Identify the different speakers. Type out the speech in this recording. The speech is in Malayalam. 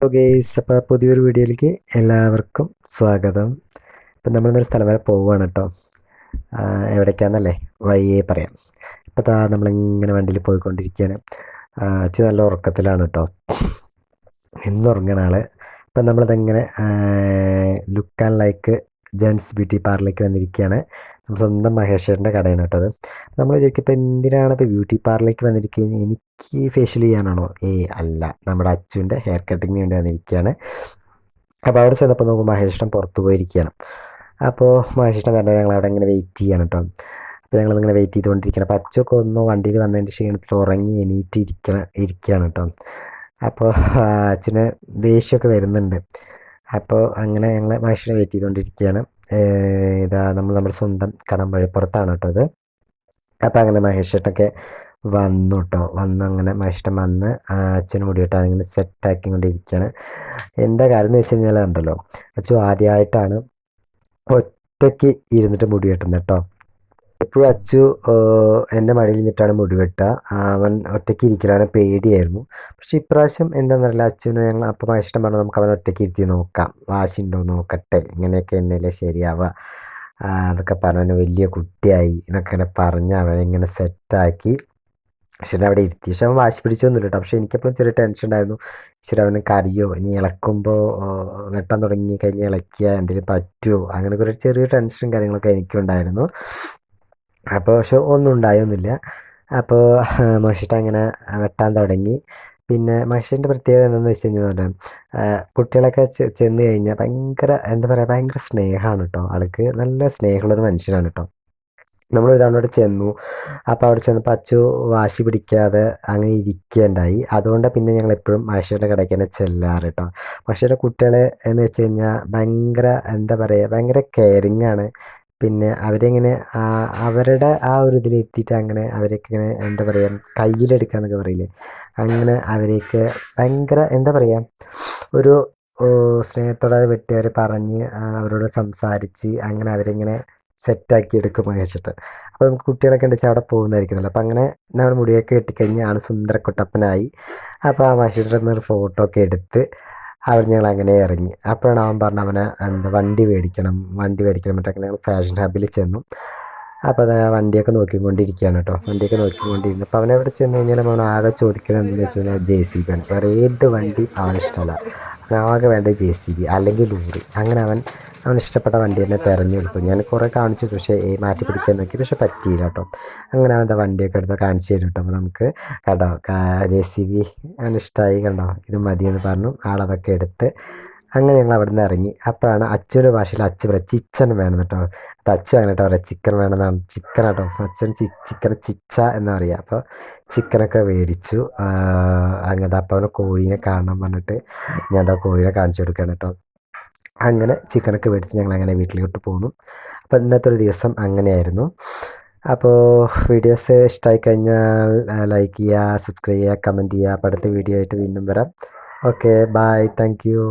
Speaker 1: അപ്പോൾ പുതിയൊരു വീഡിയോയിലേക്ക് എല്ലാവർക്കും സ്വാഗതം. ഇപ്പം നമ്മളിന്നൊരു സ്ഥലം വരെ പോവുകയാണ് കേട്ടോ. എവിടേക്കാണെന്നല്ലേ വഴിയേ പറയാം. ഇപ്പോൾ നമ്മളിങ്ങനെ വണ്ടിയിൽ പോയിക്കൊണ്ടിരിക്കുകയാണ്. അച്ഛൻ നല്ല ഉറക്കത്തിലാണ് കേട്ടോ, എന്നുറങ്ങണ ആൾ. അപ്പം നമ്മളിതെങ്ങനെ look and like gents beauty പാർലറിലേക്ക് വന്നിരിക്കുകയാണ്. നമ്മൾ സ്വന്തം മഹേശ്വരൻ്റെ കടയാണ് കേട്ടോ അത്. നമ്മൾ വിചാരിക്കും ഇപ്പോൾ എന്തിനാണ് ഇപ്പോൾ ബ്യൂട്ടി പാർലറിലേക്ക് വന്നിരിക്കുന്നത്, എനിക്ക് ഫേഷ്യൽ ചെയ്യാനാണോ? അല്ല, നമ്മുടെ അച്ഛൻ്റെ ഹെയർ കട്ടിങ്ങിന് വേണ്ടി വന്നിരിക്കുകയാണ്. അപ്പോൾ അവിടെ ചെന്നപ്പോൾ നോക്കുമ്പോൾ മഹേശ്വരൻ പുറത്ത് പോയിരിക്കുകയാണ്. അപ്പോൾ മഹേശ്വരൻ പറഞ്ഞാൽ ഞങ്ങൾ അവിടെ ഇങ്ങനെ വെയിറ്റ് ചെയ്യണം കേട്ടോ. അപ്പോൾ ഞങ്ങളിങ്ങനെ വെയിറ്റ് ചെയ്തുകൊണ്ടിരിക്കുകയാണ്. അപ്പോൾ അച്ഛനൊക്കെ ഒന്ന് വണ്ടിയിൽ വന്നതിൻ്റെ ക്ഷീണത്തിൽ ഉറങ്ങി എണീറ്റ് ഇരിക്കുകയാണ് കേട്ടോ. അപ്പോൾ അച്ഛന് ദേഷ്യമൊക്കെ വരുന്നുണ്ട്. അപ്പോൾ അങ്ങനെ ഞങ്ങൾ മഹേശ്വരനെ വെയിറ്റ് ചെയ്തുകൊണ്ടിരിക്കുകയാണ്. നമ്മുടെ സ്വന്തം കടമ്പഴിപ്പുറത്താണ് കേട്ടോ അത്. അപ്പോൾ അങ്ങനെ മഹേശ്വരനൊക്കെ വന്നു കേട്ടോ. അങ്ങനെ മഹേശ്വരൻ വന്ന് അച്ഛന് മുടിയിട്ടാണ് ഇങ്ങനെ സെറ്റാക്കിക്കൊണ്ടിരിക്കുകയാണ്. എന്താ കാര്യം എന്ന് വെച്ച് കഴിഞ്ഞാൽ ഉണ്ടല്ലോ, അച്ഛൻ ആദ്യമായിട്ടാണ് ഒറ്റയ്ക്ക് ഇരുന്നിട്ട് മുടി വെട്ടുന്നത് കേട്ടോ. എപ്പോഴും അച്ചു എൻ്റെ മടിയിൽ നിന്നിട്ടാണ് മുടി വെട്ടുക. അവൻ ഒറ്റയ്ക്ക് ഇരിക്കലാണ് പേടിയായിരുന്നു. പക്ഷെ ഇപ്രാവശ്യം എന്താണെന്നറിയില്ല, അച്ഛന് ഞങ്ങൾ അപ്പം ഇഷ്ടം പറഞ്ഞു നമുക്ക് അവൻ ഒറ്റയ്ക്ക് ഇരുത്തി നോക്കാം, വാശിയുണ്ടോ നോക്കട്ടെ, ഇങ്ങനെയൊക്കെ എന്നല്ലേ ശരിയാവുക എന്നൊക്കെ പറഞ്ഞു. വലിയ കുട്ടിയായി എന്നൊക്കെ ഇങ്ങനെ പറഞ്ഞ് അവനിങ്ങനെ സെറ്റാക്കി ശരി അവിടെ ഇരുത്തി. പക്ഷെ അവൻ വാശി പിടിച്ചൊന്നുമില്ല കേട്ടോ. പക്ഷെ എനിക്കെപ്പോഴും ചെറിയ ടെൻഷൻ ഉണ്ടായിരുന്നു, ശരി അവന് കരയോ, ഇനി ഇളക്കുമ്പോൾ വെട്ടാൻ തുടങ്ങി കഴിഞ്ഞ് ഇളക്കിയ എന്തെങ്കിലും പറ്റുമോ, അങ്ങനെ കുറേ ചെറിയ ടെൻഷനും കാര്യങ്ങളൊക്കെ എനിക്കുണ്ടായിരുന്നു. അപ്പോൾ പക്ഷെ ഒന്നും ഉണ്ടായൊന്നുമില്ല. അപ്പോൾ മഹിഷിട്ട് അങ്ങനെ വെട്ടാൻ തുടങ്ങി. പിന്നെ മഹിഷിൻ്റെ പ്രത്യേകത എന്താണെന്ന് വെച്ച് കഴിഞ്ഞാൽ കുട്ടികളൊക്കെ ചെന്ന് കഴിഞ്ഞാൽ ഭയങ്കര എന്താ പറയുക, ഭയങ്കര സ്നേഹമാണ് കേട്ടോ. ആൾക്ക് നല്ല സ്നേഹമുള്ളൊരു മനുഷ്യനാണ് കേട്ടോ. നമ്മളൊരു തവണ അവിടെ ചെന്നു. അപ്പോൾ അവിടെ ചെന്നപ്പോൾ അച്ചു വാശി പിടിക്കാതെ അങ്ങനെ ഇരിക്കുകയുണ്ടായി. അതുകൊണ്ട് പിന്നെ ഞങ്ങൾ എപ്പോഴും മഹേശ്വരൻ്റെ കടയ്ക്ക് തന്നെ ചെല്ലാറ് കേട്ടോ. മഹേശ്വരൻ്റെ കുട്ടികളെ എന്ന് വെച്ച് കഴിഞ്ഞാൽ ഭയങ്കര എന്താ പറയുക, ഭയങ്കര കെയറിങ് ആണ്. പിന്നെ അവരെങ്ങനെ അവരുടെ ആ ഒരു ഇതിലെത്തിയിട്ട് അങ്ങനെ അവരെയൊക്കെ ഇങ്ങനെ എന്താ പറയുക, കയ്യിലെടുക്കുക എന്നൊക്കെ പറയില്ലേ, അങ്ങനെ അവരെയൊക്കെ ഭയങ്കര എന്താ പറയുക, ഒരു സ്നേഹത്തോടെ വെട്ടി അവരെ പറഞ്ഞ് അവരോട് സംസാരിച്ച് അങ്ങനെ അവരിങ്ങനെ സെറ്റാക്കി എടുക്കും മഹേഷിട്ട്. അപ്പോൾ നമുക്ക് കുട്ടികളൊക്കെ ഉണ്ട് വെച്ചാൽ അവിടെ പോകുന്നതായിരിക്കുമല്ലോ. അപ്പോൾ അങ്ങനെ നമ്മൾ മുടിയൊക്കെ കെട്ടിക്കഴിഞ്ഞ് ആൾ സുന്ദരക്കുട്ടപ്പനായി. അപ്പോൾ ആ മഹേഷിൻ്റെ ഒരു ഫോട്ടോ ഒക്കെ എടുത്ത് അവിടെ ഞങ്ങൾ അങ്ങനെ ഇറങ്ങി. അപ്പോഴാണ് അവൻ പറഞ്ഞ അവനെ എന്താ വണ്ടി മേടിക്കണം മറ്റൊക്കെ ഞങ്ങൾ ഫാഷൻ ഹബിൽ ചെന്നു. അപ്പോൾ അത് വണ്ടിയൊക്കെ നോക്കിക്കൊണ്ടിരിക്കുകയാണ് കേട്ടോ. വണ്ടിയൊക്കെ നോക്കിക്കൊണ്ടിരുന്നു. അപ്പോൾ അവനെവിടെ ചെന്ന് കഴിഞ്ഞാൽ അവൻ ആകെ ചോദിക്കുന്നത് എന്താണെന്ന് വെച്ച് കഴിഞ്ഞാൽ JCB ആണ്. വേറെ ഏത് വണ്ടി അവനിഷ്ടമല്ല, അവനാകെ വേണ്ടത് JCB അല്ലെങ്കിൽ ലോറി. അങ്ങനെ അവൻ ഇഷ്ടപ്പെട്ട വണ്ടി തന്നെ തിരഞ്ഞെടുത്തു. ഞാൻ കുറേ കാണിച്ചു, പക്ഷേ മാറ്റി പിടിക്കാൻ നോക്കി, പക്ഷെ പറ്റിയില്ല കേട്ടോ. അങ്ങനെ അവൻ്റെ വണ്ടിയൊക്കെ എടുത്ത് കാണിച്ചു തരും കേട്ടോ. അപ്പോൾ നമുക്ക് കണ്ടോ JCB അവന് ഇഷ്ടമായി, കണ്ടോ ഇത് മതിയെന്ന് പറഞ്ഞു. ആളതൊക്കെ എടുത്ത് അങ്ങനെ ഞങ്ങൾ അവിടെ നിന്ന് ഇറങ്ങി. അപ്പോഴാണ് അച്ഛൻ്റെ ഭാഷയിൽ അച്ഛൻ പറയാം ചിക്കൻ വേണം കേട്ടോ. അത് അച്ഛൻ അങ്ങനെ കേട്ടോ പറയാം, ചിക്കൻ വേണമെന്നാണ്. ചിക്കൻ കേട്ടോ, അച്ഛൻ ചിക്കൻ ചിച്ച എന്ന് പറയുക. അപ്പോൾ ചിക്കനൊക്കെ മേടിച്ചു. അങ്ങനെ അപ്പോൾ അവന് കോഴീനെ കാണണം പറഞ്ഞിട്ട് ഞാൻ എന്താ കോഴീനെ കാണിച്ചു കൊടുക്കുകയാണ് കേട്ടോ. അങ്ങനെ ചിക്കനൊക്കെ മേടിച്ച് ഞങ്ങളങ്ങനെ വീട്ടിലോട്ട് പോന്നു. അപ്പോൾ ഇന്നത്തെ ഒരു ദിവസം അങ്ങനെയായിരുന്നു. അപ്പോൾ വീഡിയോസ് ഇഷ്ടമായി കഴിഞ്ഞാൽ ലൈക്ക് ചെയ്യുക, സബ്സ്ക്രൈബ് ചെയ്യുക, കമൻറ്റ് ചെയ്യുക. അപ്പോൾ അടുത്ത വീഡിയോ ആയിട്ട് വീണ്ടും വരാം. Okay, bye, thank U.